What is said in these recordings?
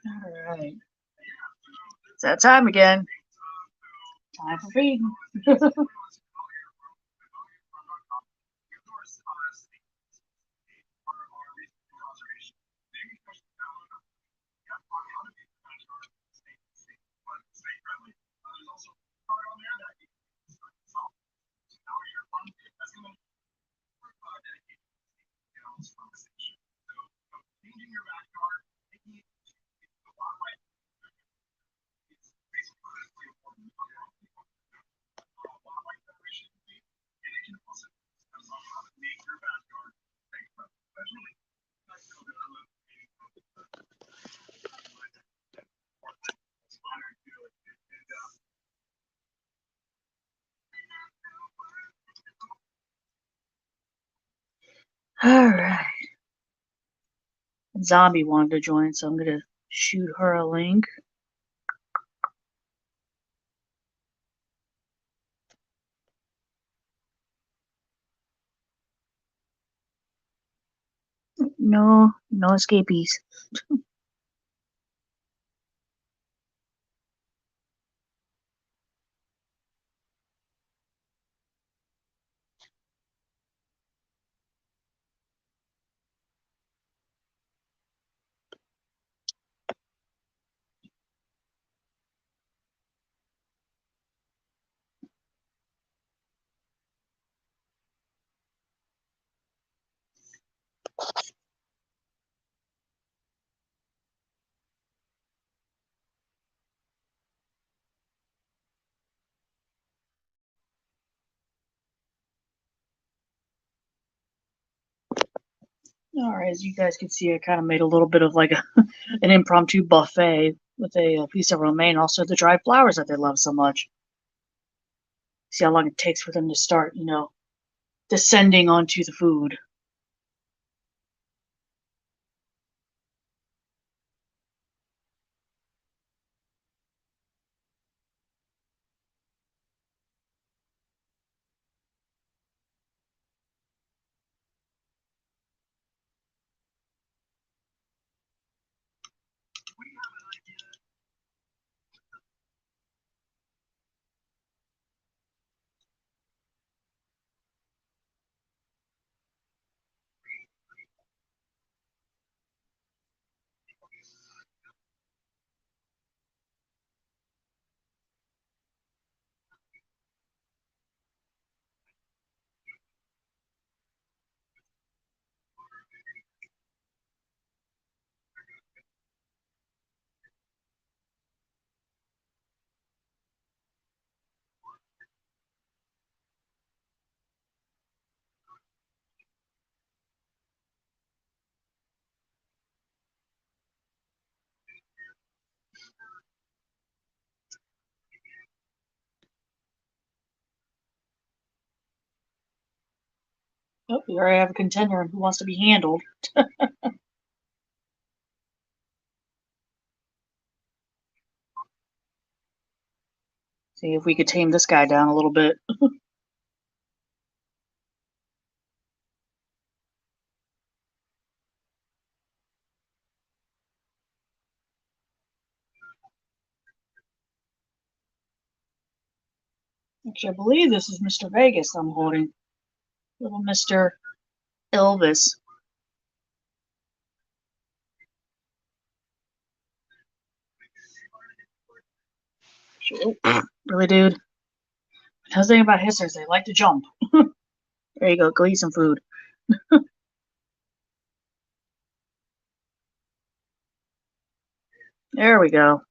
All right. It's that time again. Time for feeding. All right. Zombie wanted to join, so I'm gonna shoot her a link. No, no escapees. All right, as you guys can see, I kind of made a little bit of like an impromptu buffet with a piece of romaine, also the dried flowers that they love so much. See how long it takes for them to start, descending onto the food. Oh, we already have a contender who wants to be handled. See if we could tame this guy down a little bit. Actually, I believe this is Mr. Vegas I'm holding. Little Mr. Elvis. Really, dude? How's the thing about hissers? They like to jump. There you go. Go eat some food. There we go.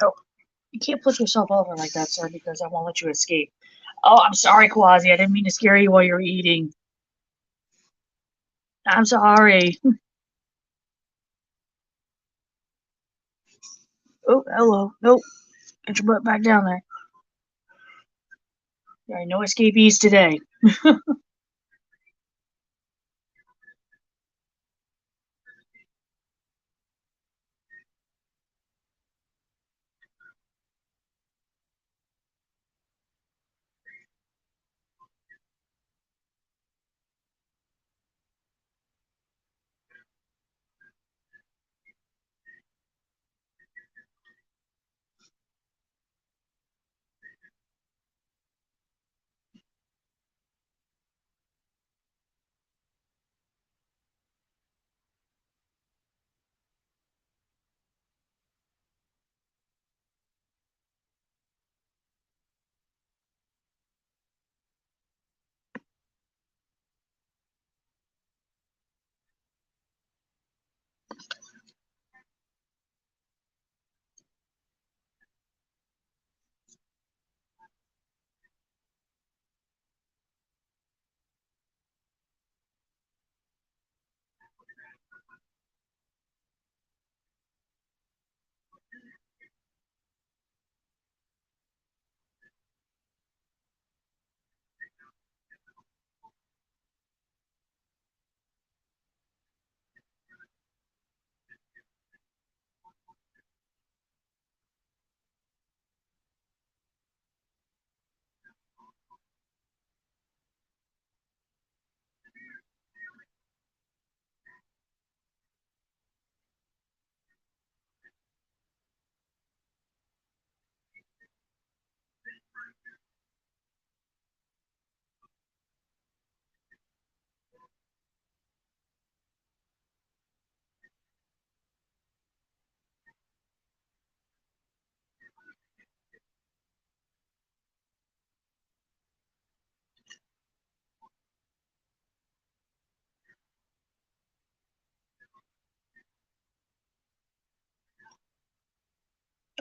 Oh, you can't push yourself over like that, sir, because I won't let you escape. Oh, I'm sorry, Quasi. I didn't mean to scare you while you're eating. I'm sorry. Oh, hello. Nope. Get your butt back down there. There are no escapees today.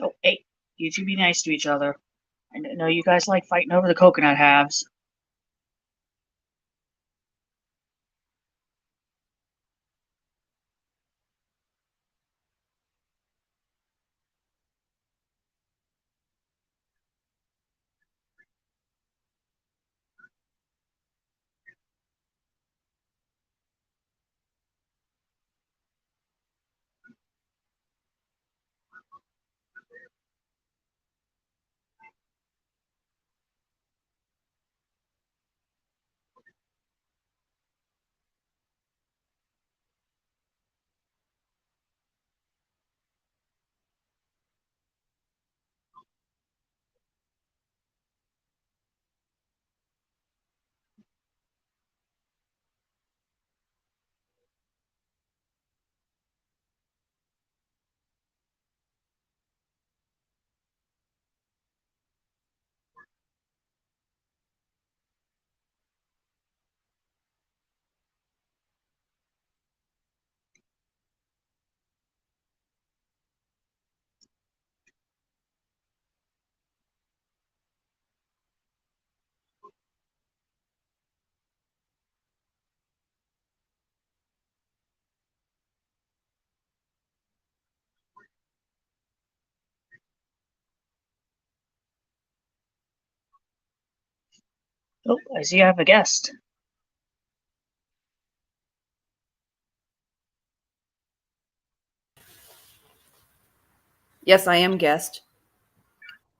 Oh, hey, you two be nice to each other. I know you guys like fighting over the coconut halves. Oh, I see I have a guest. Yes, I am guest.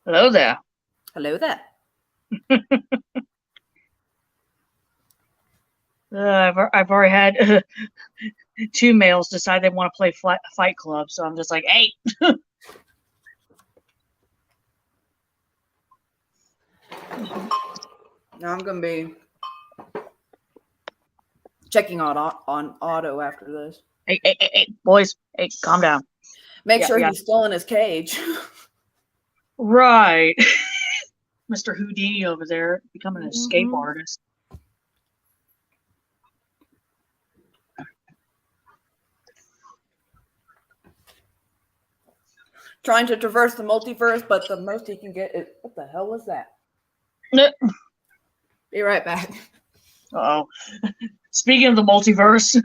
Hello there. Hello there. I've already had two males decide they want to play Fight Club, so I'm just like, hey. Now I'm going to be checking on Otto after this. Hey, boys, hey, calm down. Make Yeah, sure yeah. he's still in his cage. Right. Mr. Houdini over there becoming an escape Mhm. artist. trying to traverse the multiverse, but the most he can get is what the hell was that? Be right back. Uh-oh. Speaking of the multiverse.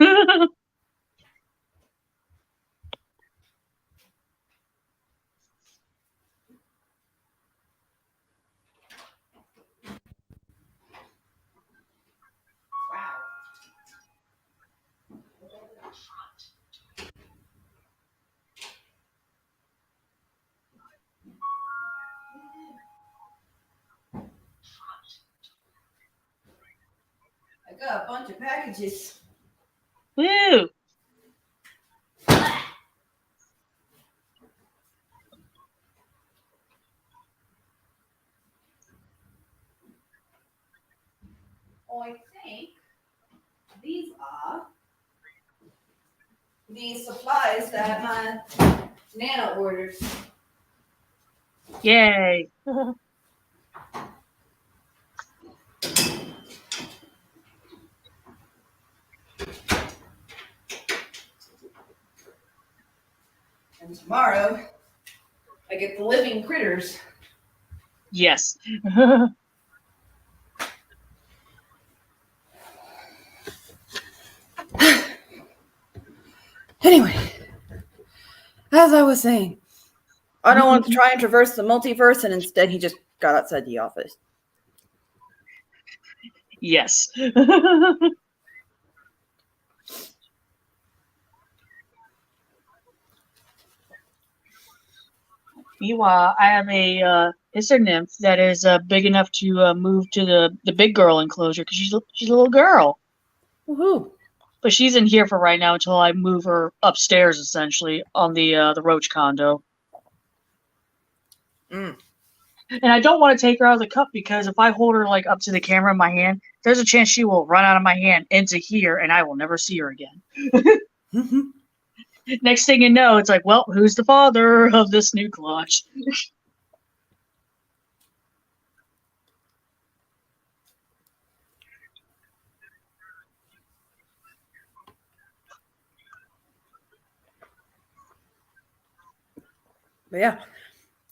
I got a bunch of packages. Woo! I think these are the supplies that my Nana ordered. Yay! And tomorrow, I get the living critters. Yes. Anyway, as I was saying, I don't want to try and traverse the multiverse, and instead he just got outside the office. Yes. Meanwhile, I have a Isser nymph that is big enough to move to the big girl enclosure because she's a little girl. Woohoo! But she's in here for right now until I move her upstairs, essentially, on the Roach condo. Mm. And I don't want to take her out of the cup because if I hold her like up to the camera in my hand, there's a chance she will run out of my hand into here and I will never see her again. Next thing you know, it's like, well, who's the father of this new clutch? But yeah,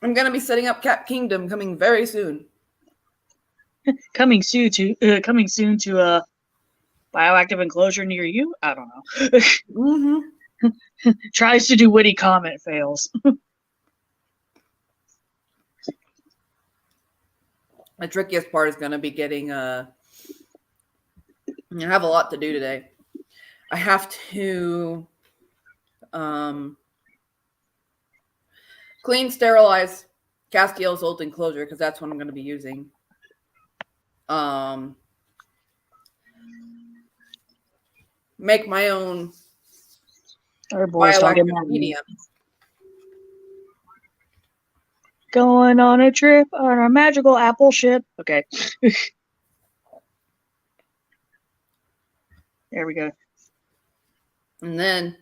I'm gonna be setting up Cat Kingdom coming very soon. Coming soon to a bioactive enclosure near you? I don't know. Mm-hmm. Tries to do witty comment, fails. The trickiest part is gonna be getting I have a lot to do today. I have to clean, sterilize Castiel's old enclosure because that's what I'm going to be using. Make my own Our boys talking bioactive about medium. Going on a trip on a magical apple ship. Okay. There we go. And then,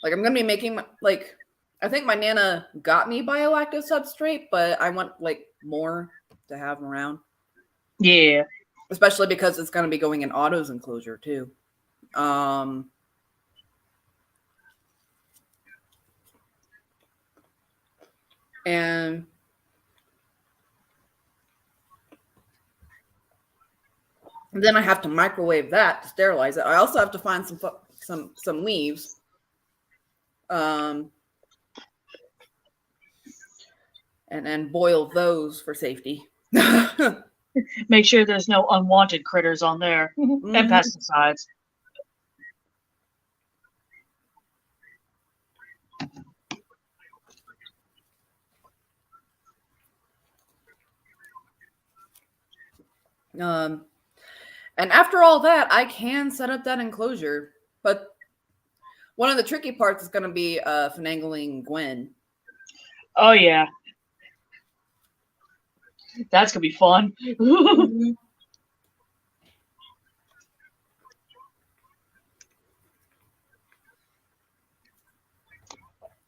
like, I'm going to be making, like, I think my Nana got me bioactive substrate, but I want, like, more to have around. Yeah. Especially because it's going to be going in Otto's enclosure, too. And then I have to microwave that to sterilize it. I also have to find some leaves. And then boil those for safety. Make sure there's no unwanted critters on there. Mm-hmm. And pesticides. And after all that, I can set up that enclosure. But one of the tricky parts is going to be finagling Gwen. Oh, yeah. That's going to be fun. Mm-hmm.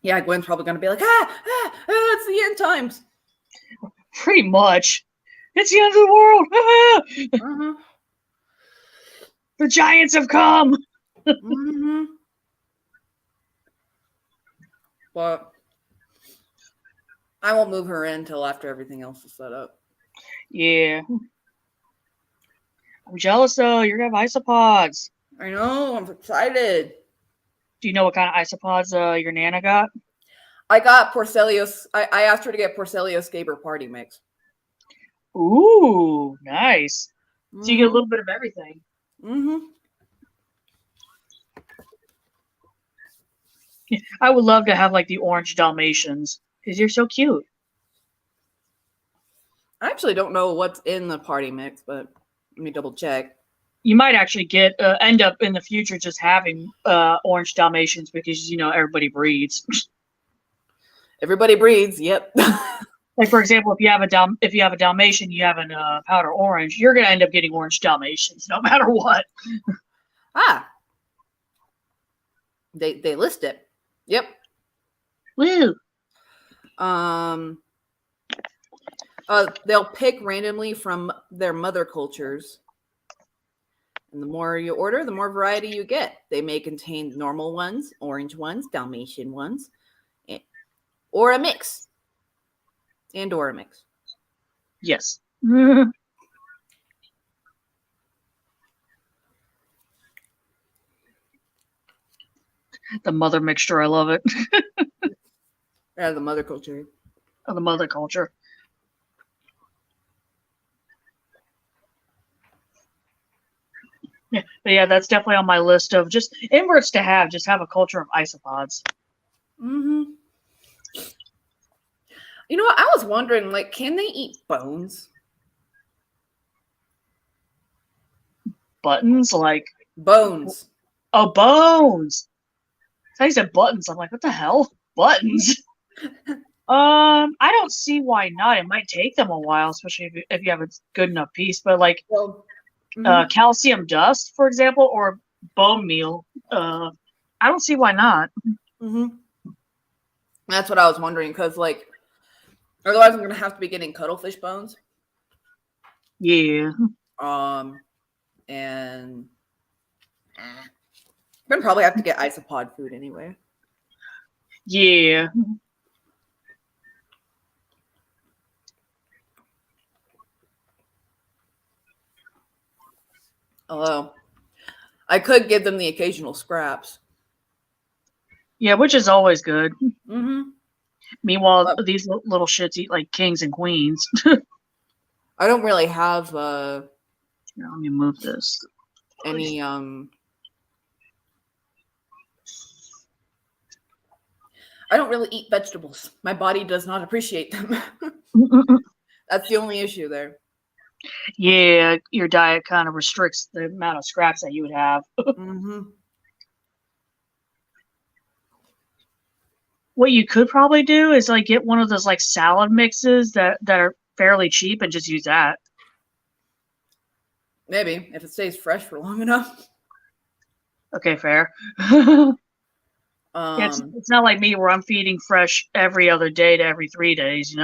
Yeah, Gwen's probably going to be like, it's the end times. Pretty much. It's the end of the world. Uh-huh. The giants have come. Mm-hmm. But I won't move her in until after everything else is set up. Yeah. I'm jealous though. You're gonna have isopods. I know. I'm excited. Do you know what kind of isopods your Nana got? I got Porcelios. I asked her to get Porcelios Gaber Party Mix. Ooh, nice. Mm-hmm. So you get a little bit of everything. Mm-hmm. I would love to have like the orange Dalmatians because you're so cute. I actually don't know what's in the party mix, but let me double check. You might actually get end up in the future just having orange Dalmatians because everybody breeds. Everybody breeds. Yep. Like for example, if you have a Dalmatian, you have a powder orange, you're gonna end up getting orange Dalmatians no matter what. They list it. Yep. Woo. They'll pick randomly from their mother cultures. And the more you order, the more variety you get. They may contain normal ones, orange ones, Dalmatian ones, or a mix. Or a mix. Yes. The mother mixture, I love it. The mother culture. Oh, the mother culture. Yeah, but yeah, that's definitely on my list of just inverts to have. Just have a culture of isopods. Mm-hmm. You know what? I was wondering, like, can they eat bones? Buttons, like bones. Oh, bones. So you said buttons. I'm like, what the hell? Buttons? I don't see why not. It might take them a while, especially if you have a good enough piece. But like calcium dust, for example, or bone meal, I don't see why not. Mm-hmm. That's what I was wondering, because like, otherwise I'm gonna have to be getting cuttlefish bones. Yeah. And I'm gonna probably have to get isopod food anyway. Yeah. Although I could give them the occasional scraps. Yeah, which is always good. Mm-hmm. Meanwhile, these little shits eat like kings and queens. I don't really have Here, let me move this. Any I don't really eat vegetables. My body does not appreciate them. That's the only issue there. Yeah, your diet kind of restricts the amount of scraps that you would have. Mm-hmm. What you could probably do is like get one of those like salad mixes that are fairly cheap and just use that. Maybe if it stays fresh for long enough. Okay, fair. Yeah, it's not like me where I'm feeding fresh every other day to every 3 days,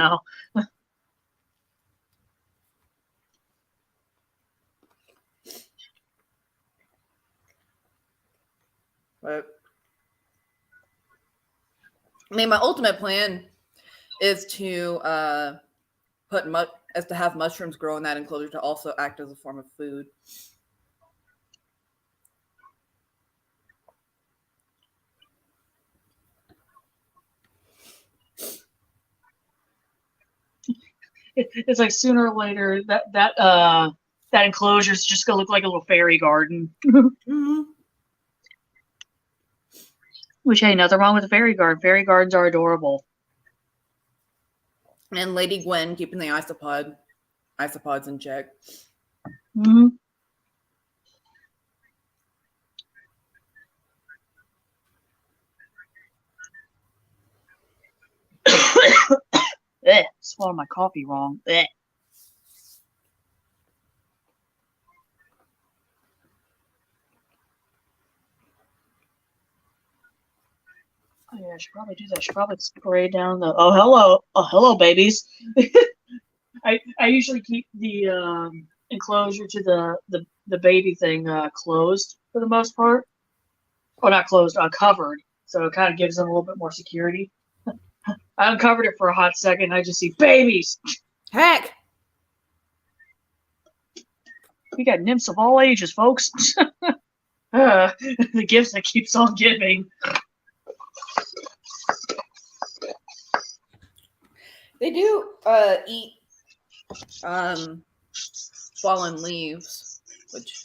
But I mean, my ultimate plan is to have mushrooms grow in that enclosure to also act as a form of food. It's like sooner or later that enclosure is just gonna look like a little fairy garden. Mm-hmm. Which, hey, nothing wrong with a fairy garden. Fairy gardens are adorable. And Lady Gwen keeping the isopods in check. Mm-hmm. Swallowed my coffee wrong. Ugh. Oh yeah, I should probably do that. I should probably spray down the. Oh hello, babies. I usually keep the enclosure to the baby thing closed for the most part. Or not closed, covered. So it kind of gives them a little bit more security. I uncovered it for a hot second. I just see babies. Heck! We got nymphs of all ages, folks. The gifts that keeps on giving. They do eat fallen leaves, which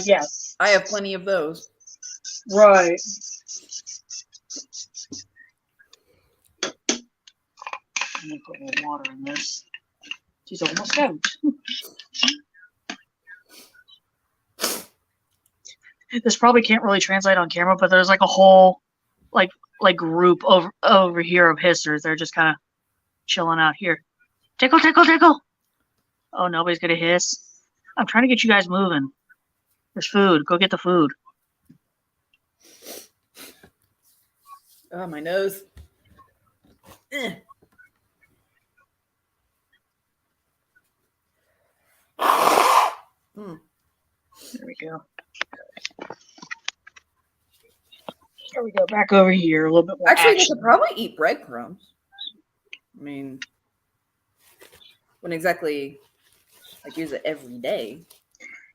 yes. I have plenty of those. Right. I'm gonna put a little water in this. She's almost out. This probably can't really translate on camera, but there's like a whole like group over here of hissers. They're just kind of chilling out here. Tickle, tickle, tickle. Oh, nobody's gonna hiss. I'm trying to get you guys moving. There's food. Go get the food. Oh, my nose. There we go. There we go. Back over here. A little bit more Actually, they action. could probably eat breadcrumbs. I mean, wouldn't exactly like use it every day.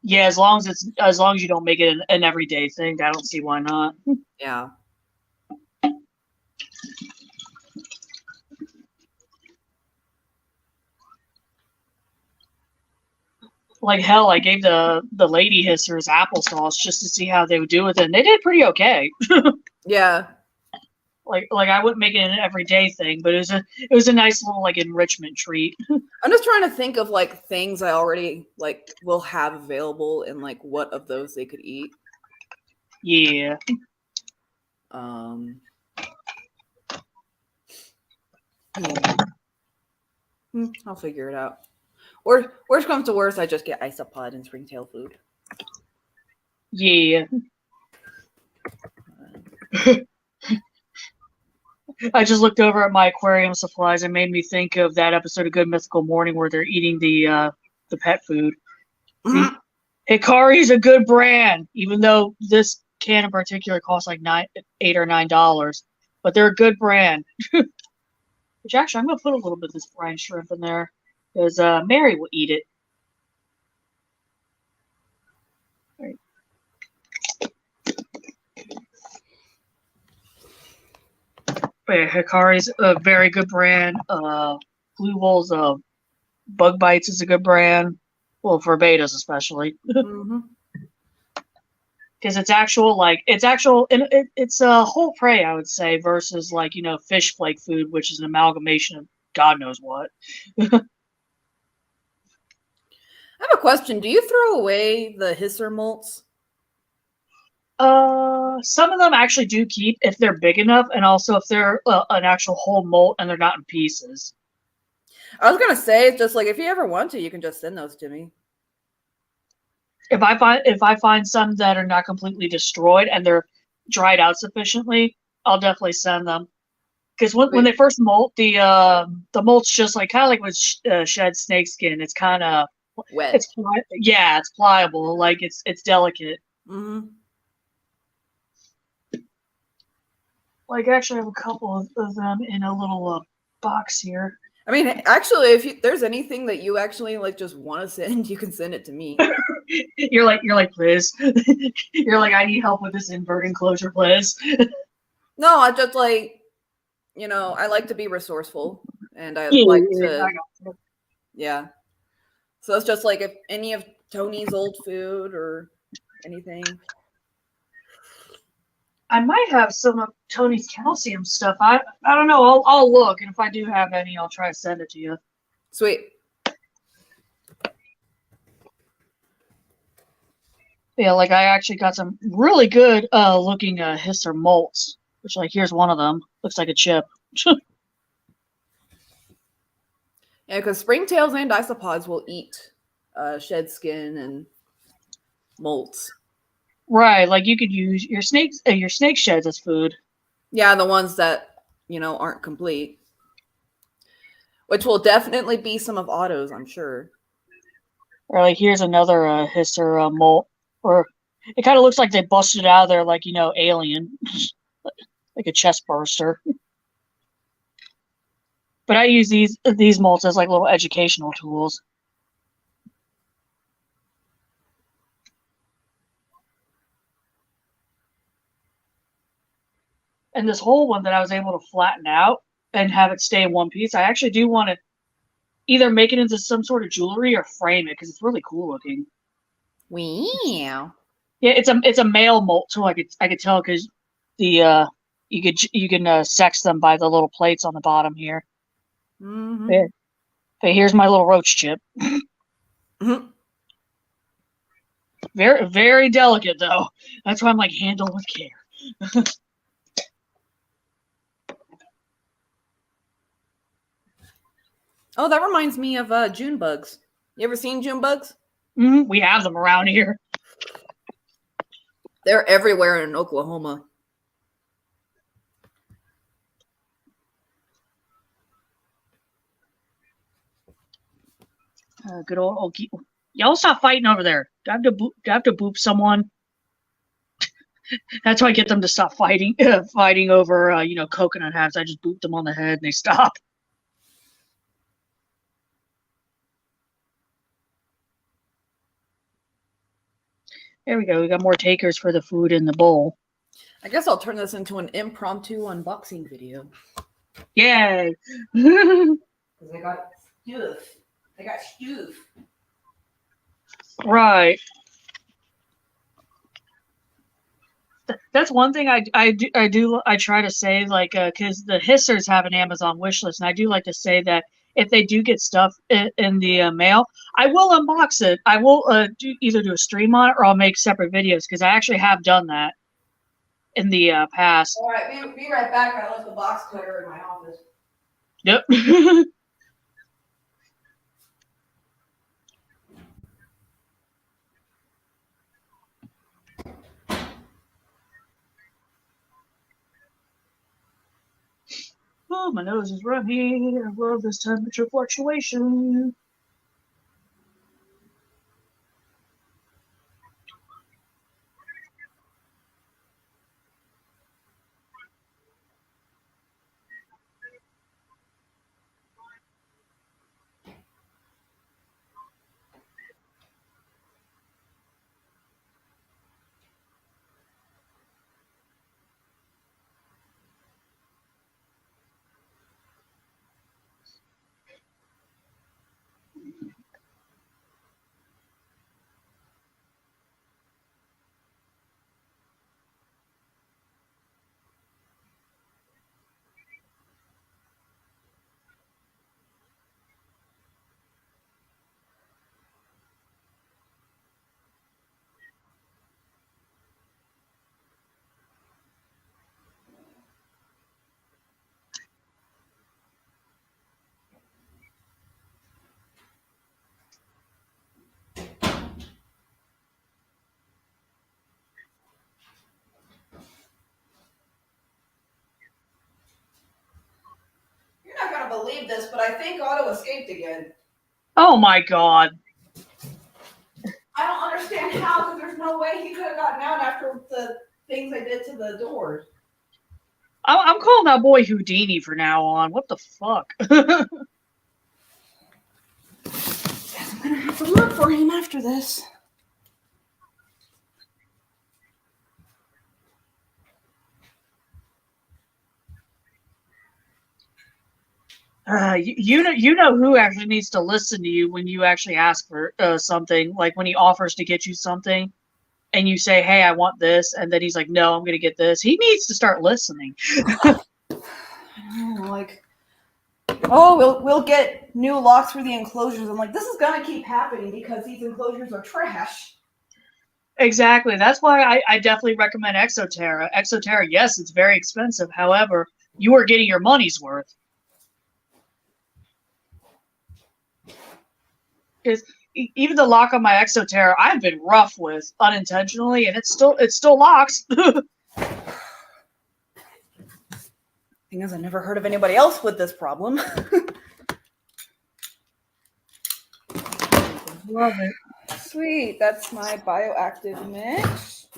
Yeah, as long as you don't make it an everyday thing, I don't see why not. Yeah. Like hell, I gave the lady hissers applesauce just to see how they would do with it, and they did pretty okay. Yeah. Like I wouldn't make it an everyday thing, but it was a nice little like enrichment treat. I'm just trying to think of like things I already like will have available and like what of those they could eat. Yeah. I'll figure it out. Or worst comes to worst, I just get isopod and springtail food. Yeah. I just looked over at my aquarium supplies and made me think of that episode of Good Mythical Morning where they're eating the pet food. Mm-hmm. Hikari's a good brand, even though this can in particular costs like $8 or $9, but they're a good brand. Which actually, I'm gonna put a little bit of this brine shrimp in there because Mary will eat it. Right. But yeah, Hikari's a very good brand. Blue Wolf's Bug Bites is a good brand. Well, for betas especially. Mm-hmm. Because it's whole prey, I would say, versus like fish flake food, which is an amalgamation of God knows what. I have a question. Do you throw away the hisser molts? Some of them actually do keep if they're big enough, and also if they're an actual whole molt and they're not in pieces. I was gonna say, just like if you ever want to, you can just send those to me. If I find some that are not completely destroyed and they're dried out sufficiently, I'll definitely send them. Because when they first molt, the molt's just like kind of like with shed snakeskin. It's kind of wet. It's pliable. Like it's delicate. Mm-hmm. Like actually, I have a couple of them in a little box here. I mean, actually, if there's anything that you actually like just want to send, you can send it to me. You're like, Liz. You're like, I need help with this invert enclosure, Liz. No, I just like, I like to be resourceful, and I like to, yeah. So it's just like if any of Tony's old food or anything. I might have some of Tony's calcium stuff. I don't know. I'll look, and if I do have any, I'll try to send it to you. Sweet. Yeah, like I actually got some really good looking hisser molts, which like here's one of them. Looks like a chip. Yeah, because springtails and isopods will eat shed skin and molts. Right, like you could use your snake sheds as food. Yeah, the ones that aren't complete, which will definitely be some of Otto's, I'm sure. Or like here's another hisser molt, or it kind of looks like they busted out of there like Alien, like a chest burster. But I use these molds as like little educational tools. And this whole one that I was able to flatten out and have it stay in one piece, I actually do want to either make it into some sort of jewelry or frame it because it's really cool looking. Wow. Yeah, it's a male molt too. I could tell because the you can sex them by the little plates on the bottom here. Mm-hmm. Yeah. Okay, here's my little roach chip. Mm-hmm. Very very delicate though. That's why I'm like handle with care. Oh, that reminds me of June bugs. You ever seen June bugs? We have them around here. They're everywhere in Oklahoma. Good old y'all stop fighting over there. Do I have to boop someone? That's why I get them to stop fighting fighting over coconut halves. I just boop them on the head and they stop. There we go. We got more takers for the food in the bowl. I guess I'll turn this into an impromptu unboxing video. Yay! Because I got stuff. I got stuff. Right. That's one thing I try to say, like, because the hissers have an Amazon wish list, and I do like to say that if they do get stuff in the mail, I will unbox it. I will either do a stream on it or I'll make separate videos because I actually have done that in the past. All right, be right back. I left the box cutter in my office. Yep. Oh, my nose is running. I love this temperature fluctuation. You're not going to believe this, but I think Otto escaped again. Oh my god. I don't understand how, because there's no way he could have gotten out after the things I did to the doors. I'm calling that boy Houdini from now on. What the fuck? I'm going to have to look for him after this. You know who actually needs to listen to you when you actually ask for something, like when he offers to get you something and you say, hey, I want this, and then he's like, no, I'm gonna get this. He needs to start listening. Like, oh, we'll get new locks for the enclosures. I'm like, this is gonna keep happening because these enclosures are trash. Exactly. That's why I definitely recommend Exoterra. Exoterra, yes, it's very expensive. However, you are getting your money's worth. Because even the lock on my Exoterra, I've been rough with unintentionally, and it still locks. Thing is, I never heard of anybody else with this problem. Love it. Sweet, that's my bioactive mix.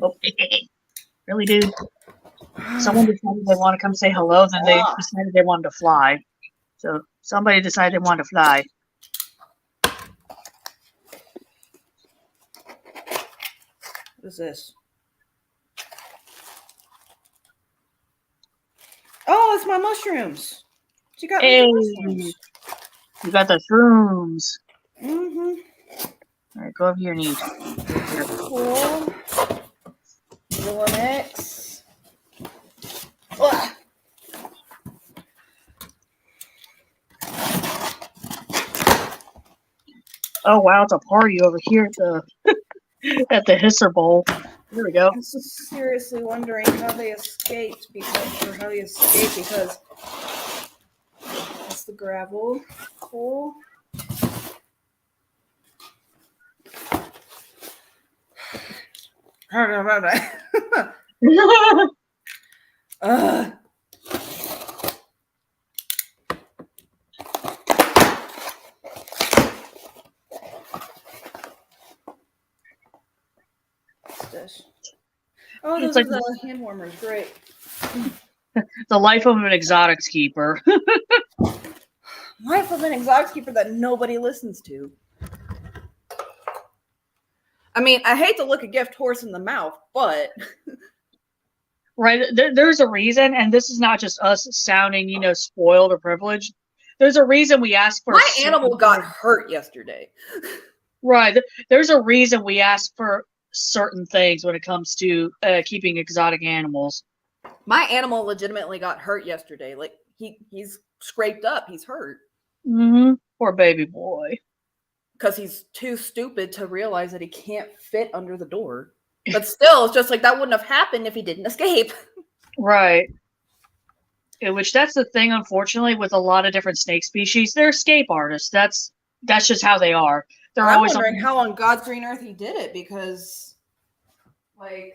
Oh, really, dude? Someone decided they want to come say hello, then they Ah, decided they wanted to fly. So somebody decided they wanted to fly. what is this? Oh, it's my mushrooms. She got me Hey, the mushrooms. you got the shrooms. Mm-hmm. All right, go over here and eat. Here. Cool. Little mix. Ugh. Oh wow, it's a party over here at the at the Hisser Bowl. Here we go. I'm so seriously wondering how they escaped because that's the gravel. Cool. Ugh. What's this? Oh, It's those are like the hand warmers. Great. the life of an exotics keeper. Life of an exotic keeper that nobody listens to. I mean, I hate to look a gift horse in the mouth, but Right? There's a reason, and this is not just us sounding, spoiled or privileged. There's a reason we ask for. my animal got hurt yesterday. Right. There's a reason we ask for certain things when it comes to keeping exotic animals. My animal legitimately got hurt yesterday. Like he's scraped up. He's hurt Mm-hmm. Poor baby boy. because he's too stupid to realize that he can't fit under the door. But still, it's just like that wouldn't have happened if he didn't escape. Right. Which that's the thing, unfortunately, with a lot of different snake species. They're escape artists. That's just how they are. They're I'm always wondering how on God's green earth he did it because, like,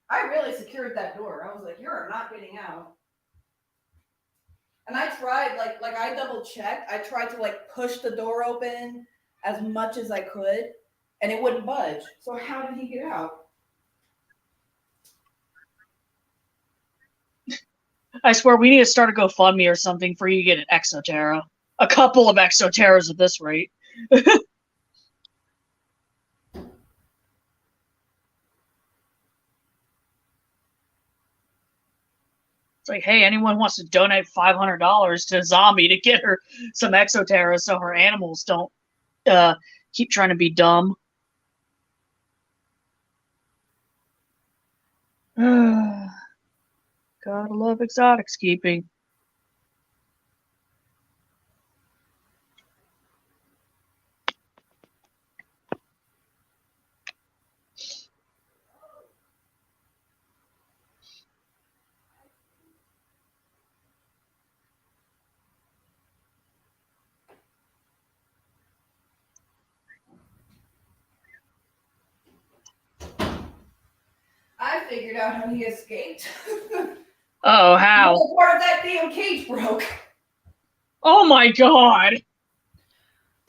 I really secured that door. I was like, "You're not getting out." And I tried, like I double checked. I tried to push the door open as much as I could, and it wouldn't budge. So how did he get out? I swear we need to start a GoFundMe or something for you to get an Exoterra. A couple of Exoterras at this rate. It's like, hey, anyone wants to donate $500 to Zombie to get her some Exoterra so her animals don't keep trying to be dumb. Gotta love exotics keeping. I figured out how he escaped. Oh, how? The part of that damn cage broke. Oh my god!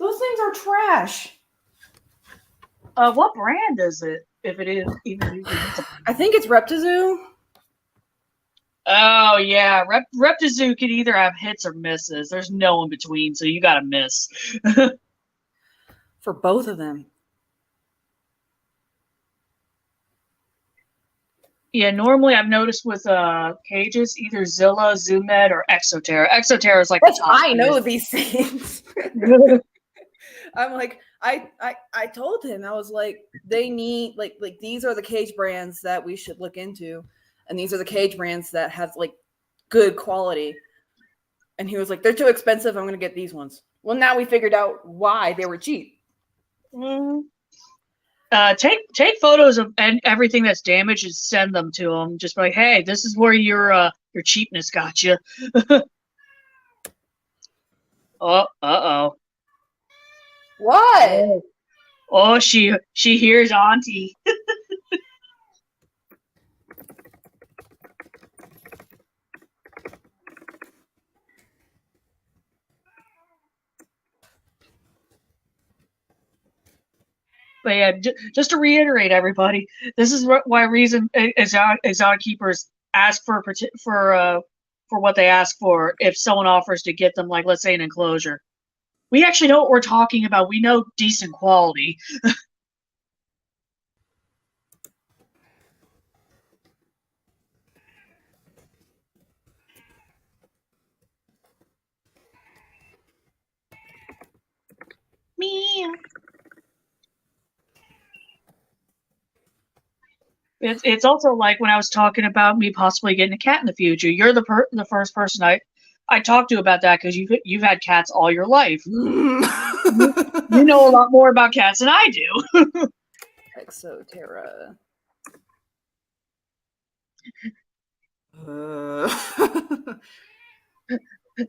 Those things are trash. What brand is it? If it is even. I think it's Reptizoo. Oh yeah, Reptizoo could either have hits or misses. There's no in between, so you gotta miss. For both of them. Yeah, normally I've noticed with cages, either Zilla, Zoomed, or Exoterra. Exoterra is like the top. I know these things. I'm like, I told him, I was like, they need like these are the cage brands that we should look into, and these are the cage brands that have good quality. And he was like, they're too expensive. I'm gonna get these ones. Well, now we figured out why they were cheap. Take photos of everything that's damaged and send them to them. Just be like, hey, this is where your cheapness got you. Oh. What? Oh, she hears Auntie. But yeah, just to reiterate, everybody, this is why reason exotic keepers ask for what they ask for if someone offers to get them, like, let's say, an enclosure. We actually know what we're talking about. We know decent quality. Meow. It's also like when I was talking about me possibly getting a cat in the future. You're the first person I talked to about that because you've had cats all your life. You know a lot more about cats than I do. Exoterra.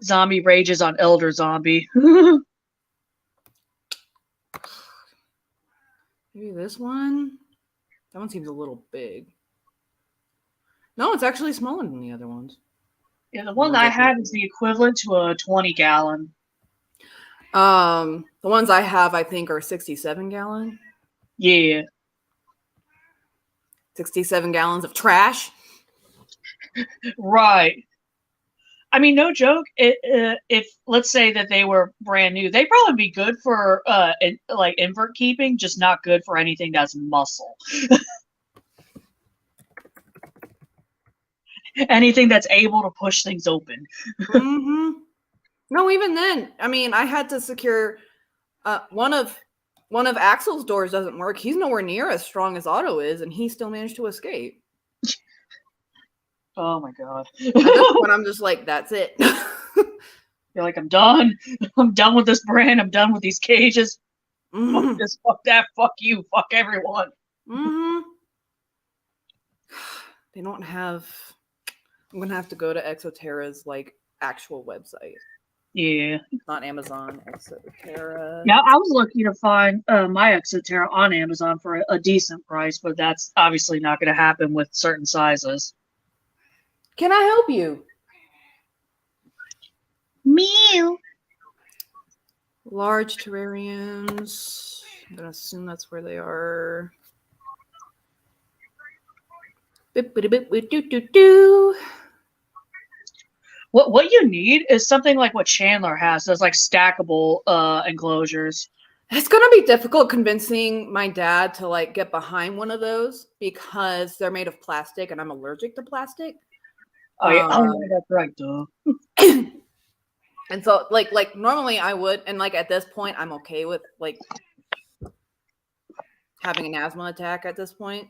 Zombie rages on Elder Zombie. Maybe this one? That one seems a little big. No, it's actually smaller than the other ones. Yeah, the one that I have is the equivalent to a 20-gallon. The ones I have, I think, are 67-gallon. Yeah. 67 gallons of trash. Right. I mean, no joke. If let's say that they were brand new, they'd probably be good for like invert keeping, just not good for anything that's muscle. Anything that's able to push things open. Mm-hmm. No, even then, I mean, I had to secure one of Axel's doors doesn't work. He's nowhere near as strong as Otto is, and he still managed to escape. Oh my god. At this point, I'm just like, that's it. You're like, I'm done. I'm done with this brand. I'm done with these cages. Mm-hmm. Fuck this, fuck that, fuck you, fuck everyone. Mm-hmm. They don't have. I'm gonna have to go to Exoterra's like actual website. Yeah. Not Amazon. Exoterra. Yeah, I was lucky to find my Exoterra on Amazon for a decent price, but that's obviously not going to happen with certain sizes. Can I help you? Meow. Large terrariums. I'm gonna assume that's where they are. What you need is something like what Chandler has. Those like stackable enclosures. It's gonna be difficult convincing my dad to like get behind one of those because they're made of plastic and I'm allergic to plastic. Oh yeah, that's right, duh. And so like normally I would, and like at this point I'm okay with like having an asthma attack at this point.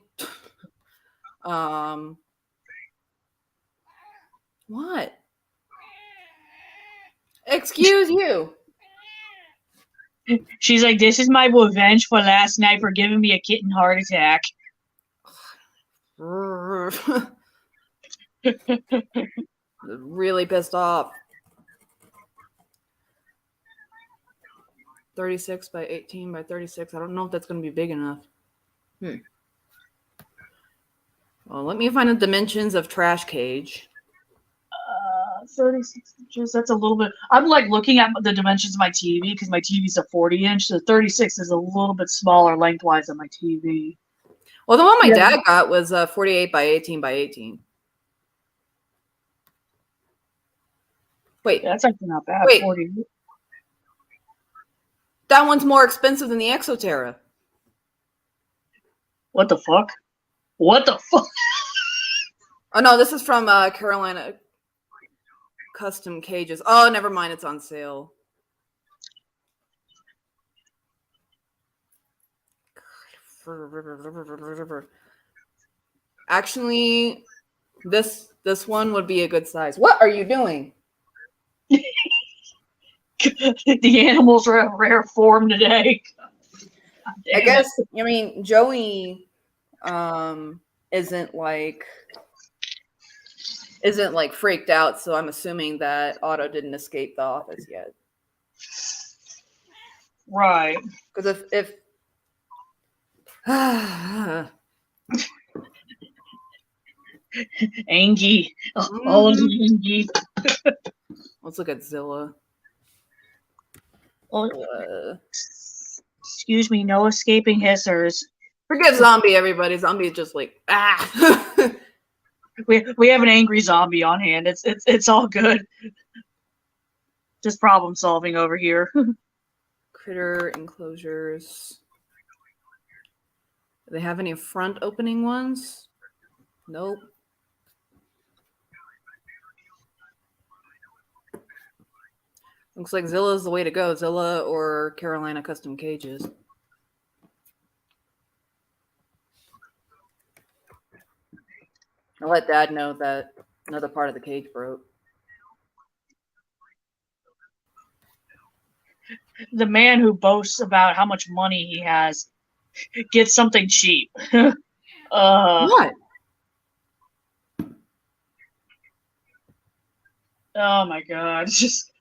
What? Excuse you. She's like, this is my revenge for last night for giving me a kitten heart attack. Really pissed off. 36 by 18 by 36. I don't know if that's going to be big enough. Well, let me find the dimensions of trash cage. 36 inches. That's a little bit. I'm like looking at the dimensions of my TV because my TV's a 40-inch. So 36 is a little bit smaller lengthwise than my TV. Well, the one my dad got was 48 by 18 by 18. Wait. That's actually not bad. Wait. 40. That one's more expensive than the Exoterra. What the fuck? What the fuck? Oh, no, this is from Carolina Custom Cages. Oh, never mind. It's on sale. Actually, this one would be a good size. What are you doing? The animals are in rare form today. I guess, I mean, Joey isn't like freaked out, so I'm assuming that Otto didn't escape the office yet. Right. Because if Angie. Oh, Angie. Let's look at Zilla. Excuse me, no escaping hissers. Forget Zombie, everybody. Zombie is just like, ah. We have an angry zombie on hand. It's all good. Just problem solving over here. Critter enclosures. Do they have any front opening ones? Nope. Looks like Zilla's the way to go. Zilla or Carolina Custom Cages. I'll let Dad know that another part of the cage broke. The man who boasts about how much money he has gets something cheap. What? Oh my god! It's just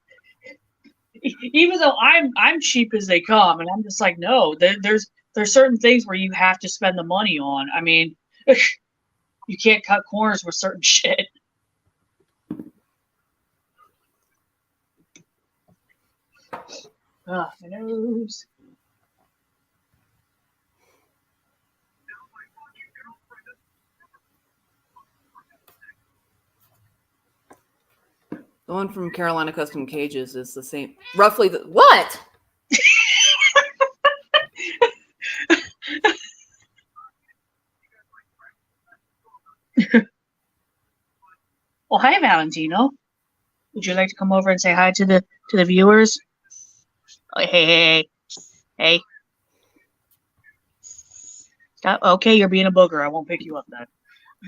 even though I'm cheap as they come, and I'm just like, no, there's certain things where you have to spend the money on. I mean, you can't cut corners with certain shit. My nose. The one from Carolina Custom Cages is the same, roughly. What? Well, hi, Valentino. Would you like to come over and say hi to the viewers? Oh, hey. Stop. Okay, you're being a booger. I won't pick you up then.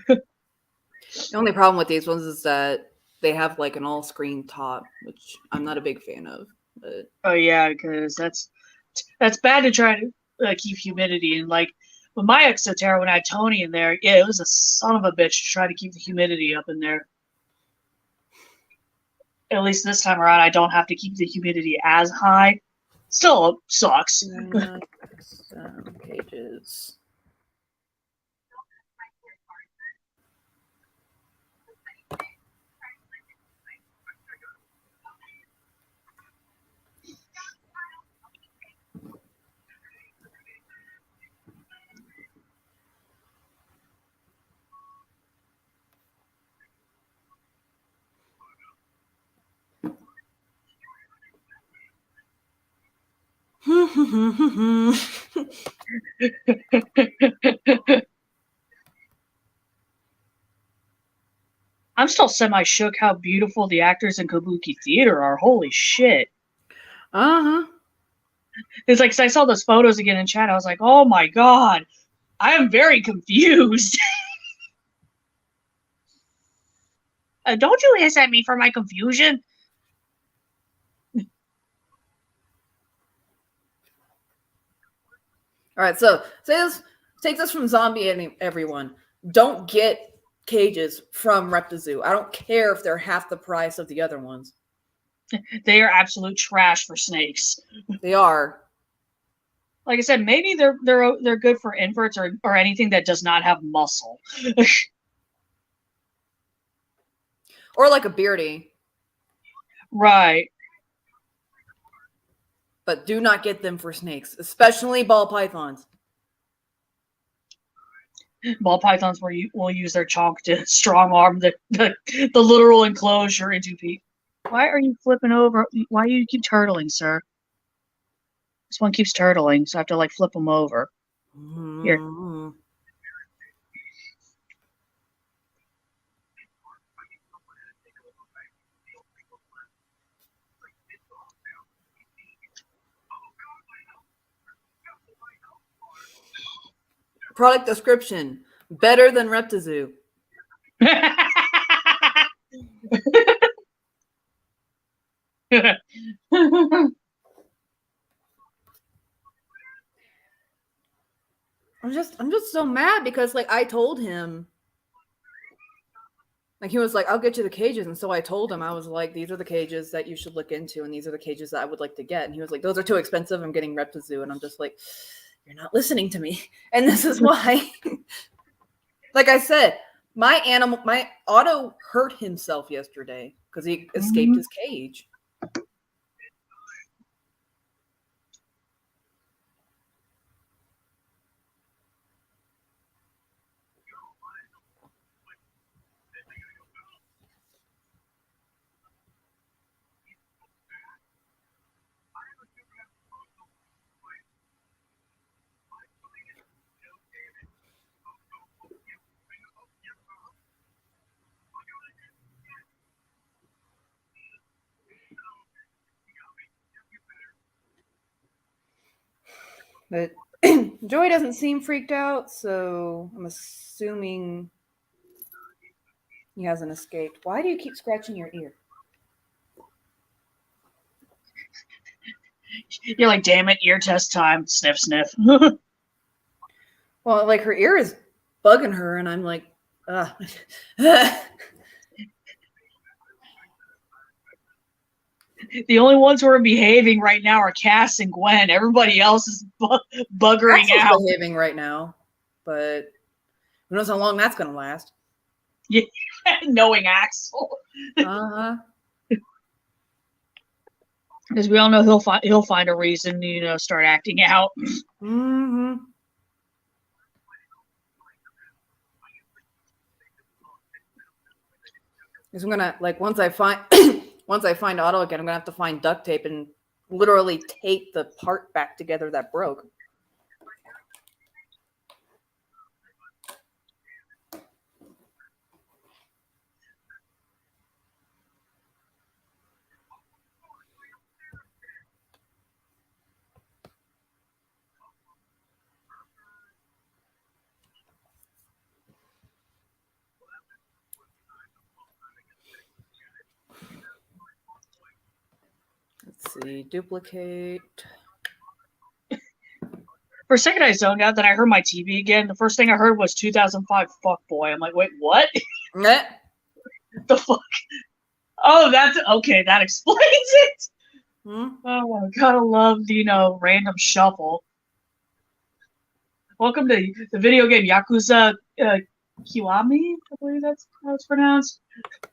The only problem with these ones is that they have like an all-screen top, which I'm not a big fan of. But Oh yeah, because that's bad to try to keep humidity. And like with my Exoterra, when I had Tony in there, yeah, it was a son of a bitch to try to keep the humidity up in there. At least this time around, I don't have to keep the humidity as high. Still sucks. Cages. I'm still semi-shook how beautiful the actors in Kabuki Theater are. Holy shit. Uh-huh. It's like, 'cause I saw those photos again in chat. I was like, oh my god. I am very confused. Don't you hiss at me for my confusion? All right, so take this from Zombie everyone. Don't get cages from Reptizoo. I don't care if they're half the price of the other ones. They are absolute trash for snakes. They are. Like I said, maybe they're good for inverts or anything that does not have muscle. Or like a Beardy. Right. But do not get them for snakes, especially ball pythons. Ball pythons will use their chonk to strong arm the literal enclosure into people. Why are you flipping over? Why do you keep turtling, sir? This one keeps turtling, so I have to like flip them over. Here. Product description: better than Reptizoo. I'm just so mad because like I told him, like he was like, I'll get you the cages, and so I told him, I was like, these are the cages that you should look into, and these are the cages that I would like to get. And he was like, those are too expensive. I'm getting Reptizoo, and I'm just like, you're not listening to me, and this is why. Like I said, my Otto hurt himself yesterday because he escaped his cage. But Joey doesn't seem freaked out, so I'm assuming he hasn't escaped. Why do you keep scratching your ear? You're like, damn it, ear test time. Sniff, sniff. Well, like her ear is bugging her, and I'm like, ugh. The only ones who are behaving right now are Cass and Gwen. Everybody else is buggering Axel's out. behaving right now, but who knows how long that's gonna last? Yeah, knowing Axel, Uh-huh. because we all know he'll find a reason to start acting out. Mm-hmm. Because I'm gonna once I find Otto again, I'm gonna have to find duct tape and literally tape the part back together that broke. Let's see, duplicate. For a second, I zoned out. Then I heard my TV again. The first thing I heard was 2005 Fuckboy. I'm like, wait, what? The fuck? Oh, that's okay. That explains it. Hmm? Oh, I gotta love the random shuffle. Welcome to the video game Yakuza Kiwami. I believe that's how it's pronounced.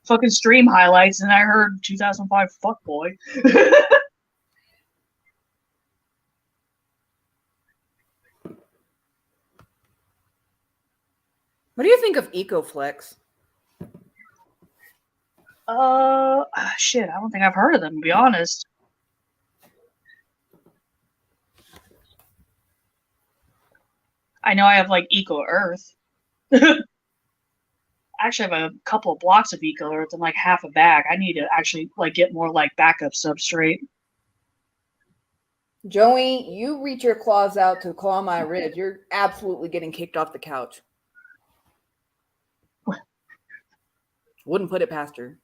Fucking stream highlights, and I heard 2005 Fuckboy. What do you think of EcoFlex? Shit. I don't think I've heard of them, to be honest. I know I have like Eco Earth. I actually have a couple of blocks of Eco Earth and like half a bag. I need to actually get more like backup substrate. Joey, you reach your claws out to claw my ribs. You're absolutely getting kicked off the couch. Wouldn't put it past her.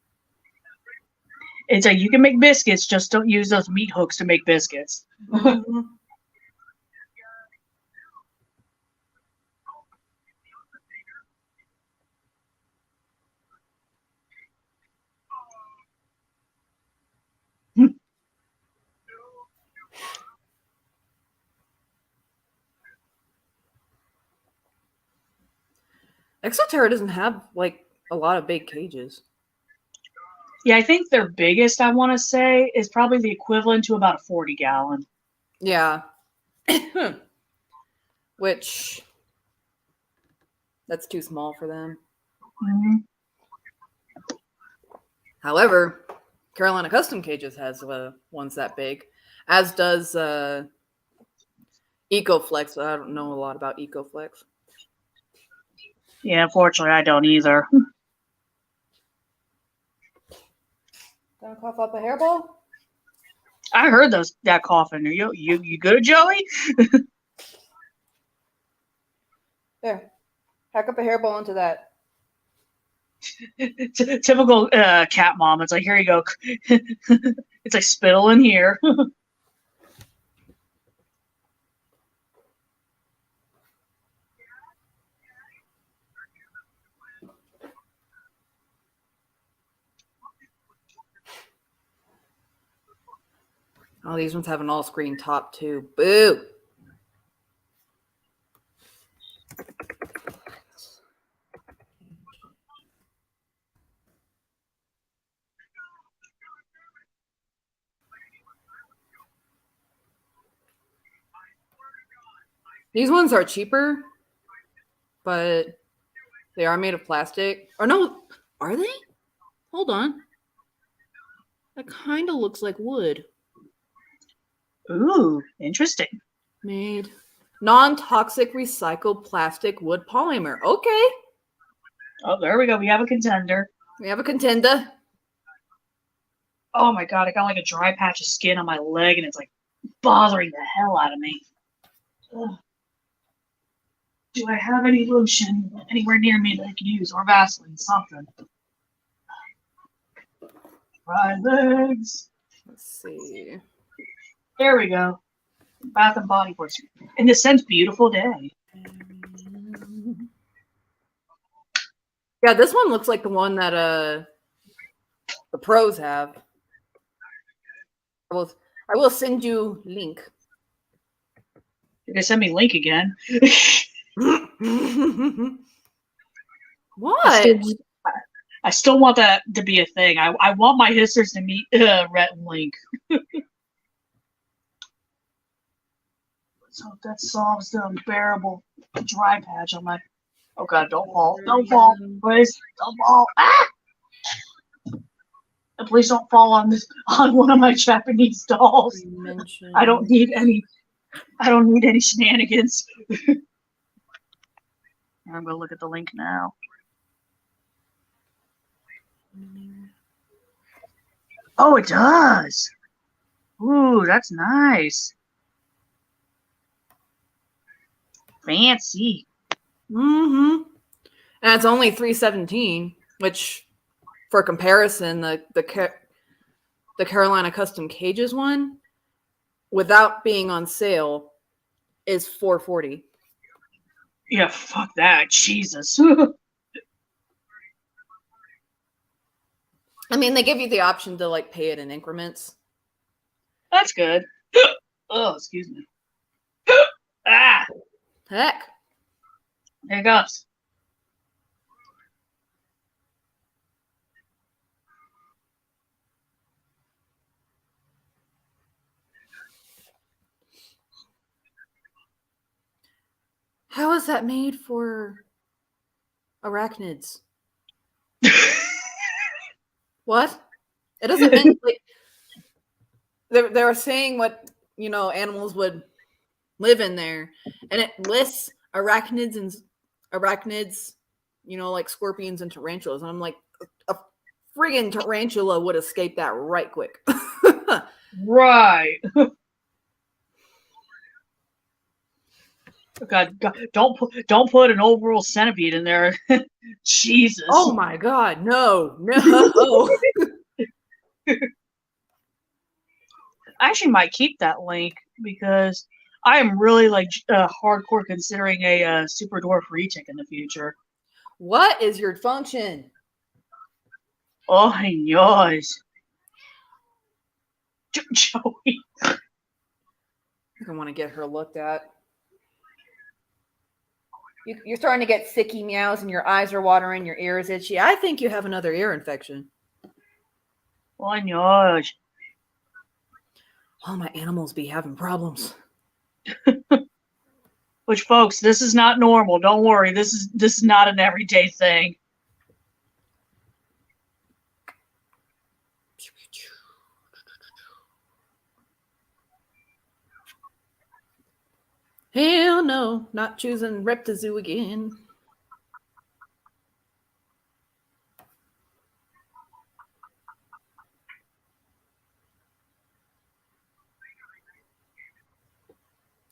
It's like you can make biscuits, just don't use those meat hooks to make biscuits. Mm-hmm. Exoterra doesn't have a lot of big cages. Yeah, I think their biggest, I want to say, is probably the equivalent to about a 40-gallon. Yeah. Which, that's too small for them. Mm-hmm. However, Carolina Custom Cages has ones that big, as does EcoFlex. I don't know a lot about EcoFlex. Yeah, unfortunately, I don't either. Gonna cough up a hairball? I heard that coughing. Are you good, Joey? There. Hack up a hairball into that. Typical cat mom. It's like, here you go. It's like spittle in here. Oh, these ones have an all-screen top too. Boo! These ones are cheaper, but they are made of plastic. Or no, are they? Hold on. That kind of looks like wood. Ooh, interesting. Made non-toxic recycled plastic wood polymer. Okay. Oh, there we go. We have a contender. We have a contender. Oh my god, I got like a dry patch of skin on my leg and it's like bothering the hell out of me. Do I have any lotion anywhere near me that I could use, or Vaseline, something? Dry legs. Let's see. There we go. Bath and Body Works. In the sense, beautiful day. Yeah, this one looks like the one that the pros have. I will send you link. Did they send me link again? What? I still want that to be a thing. I want my hissers to meet Rhett and Link. So that solves the unbearable dry patch on my. Oh God! Don't fall! Don't fall! Please don't fall! Ah! And please don't fall on one of my Japanese dolls. I don't need any shenanigans. I'm gonna look at the link now. Oh, it does. Ooh, that's nice. Fancy. Mm-hmm. And it's only $317, which, for comparison, the Carolina Custom Cages one, without being on sale, is $440. Yeah, fuck that. Jesus. I mean, they give you the option to like pay it in increments. That's good. Oh, excuse me. Ah, Heck. there it goes. How is that made for arachnids? What? It doesn't mean like, they're saying what animals would live in there, and it lists arachnids, like scorpions and tarantulas, and I'm like, a friggin' tarantula would escape that right quick. Right. God, don't put an overall centipede in there. Jesus. Oh my God, no. I actually might keep that link because I am really like hardcore considering a super dwarf retic in the future. What is your function? Oh my gosh. Joey. I think I want to get her looked at. You're starting to get sicky meows and your eyes are watering, your ear is itchy. I think you have another ear infection. Oh my gosh. All my animals be having problems. Which, folks, this is not normal. Don't worry. This is not an everyday thing. Hell no, not choosing Reptizoo again.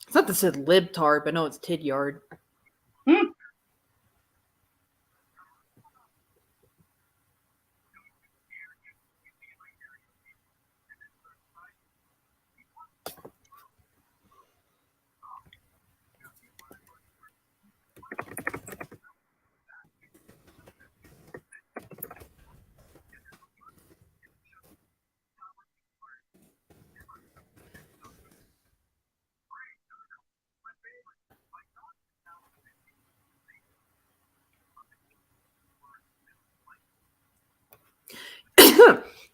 It's not that said libtard, but no, it's Tidyard.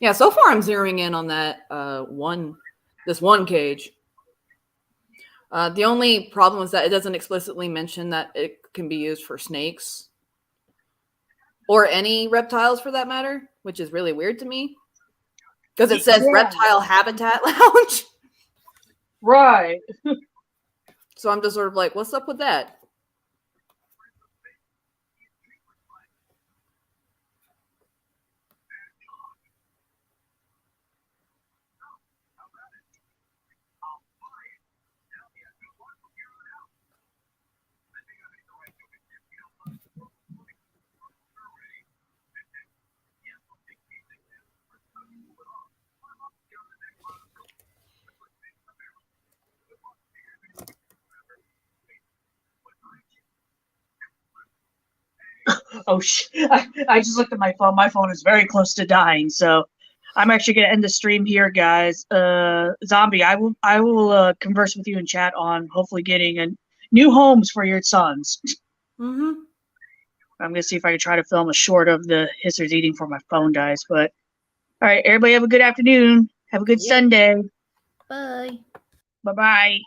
Yeah, so far I'm zeroing in on that this one cage. The only problem is that it doesn't explicitly mention that it can be used for snakes or any reptiles for that matter, which is really weird to me because it says Reptile Habitat Lounge. Right. So I'm just sort of like, what's up with that? Oh, I just looked at my phone. My phone is very close to dying, so I'm actually going to end the stream here, guys. Zombie, I will converse with you in chat on hopefully getting new homes for your sons. Mm-hmm. I'm going to see if I can try to film a short of the Hissers eating for my phone dies. But all right, everybody have a good afternoon. Have a good Yep. Sunday. Bye. Bye-bye.